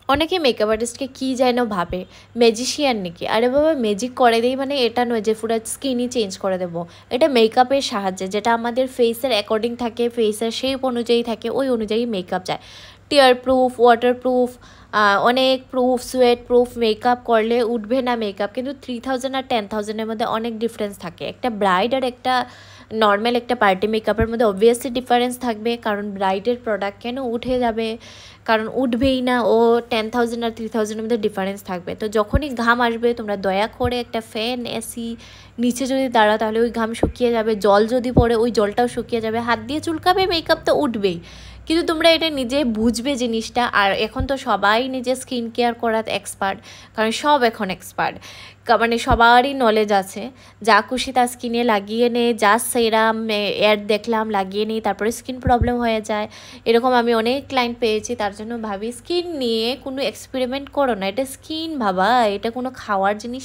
অনেকে মেকআপ আর্টিস্টকে কী যেন ভাবে, ম্যাজিশিয়ান নাকি। আরে বাবা, ম্যাজিক করে দেই মানে এটা নয় যে পুরো স্কিনই চেঞ্জ করে দেবো। এটা মেকআপের সাহায্যে, যেটা আমাদের ফেসের অ্যাকর্ডিং থাকে, ফেসের শেপ অনুযায়ী থাকে, ওই অনুযায়ী মেকআপ যায়। টিয়ার প্রুফ, ওয়াটার প্রুফ, অনেক প্রুফ, সোয়েট প্রুফ মেকআপ করলে উঠবে না মেকআপ। কিন্তু 3000 আর 10,000-এর মধ্যে অনেক ডিফারেন্স থাকে। একটা ব্রাইড আর একটা নর্মাল একটা পার্টি মেকআপের মধ্যে অবভিয়াসলি ডিফারেন্স থাকবে, কারণ ব্রাইডের প্রোডাক্ট কেন উঠে যাবে, কারণ উঠবেই না। ও 10,000 আর 3,000-এর মধ্যে ডিফারেন্স থাকবে। তো যখনই ঘাম আসবে, তোমরা দয়া করে একটা ফ্যান, এসি নিচে যদি দাঁড়াও তাহলে ওই ঘাম শুকিয়ে যাবে। জল যদি পড়ে ওই জলটাও শুকিয়ে যাবে। হাত দিয়ে চুলকাবে, মেকআপ তো উঠবেই। কিন্তু তোমরা এটা নিজে বুঝবে জিনিসটা। আর এখন তো সবাই নিজে স্কিন কেয়ার করার এক্সপার্ট, কারণ সব এখন এক্সপার্ট, মানে সবারই নলেজ আছে। যা খুশি তার স্কিনে লাগিয়ে নেয়, যা সেরাম অ্যাড দেখলাম লাগিয়ে নিই, তারপরে স্কিন প্রবলেম হয়ে যায়। এরকম আমি অনেক ক্লায়েন্ট পেয়েছি। তার জন্য ভাবি স্কিন নিয়ে কোনো এক্সপেরিমেন্ট করো না, এটা স্কিন বাবা, এটা কোনো খাওয়ার জিনিস।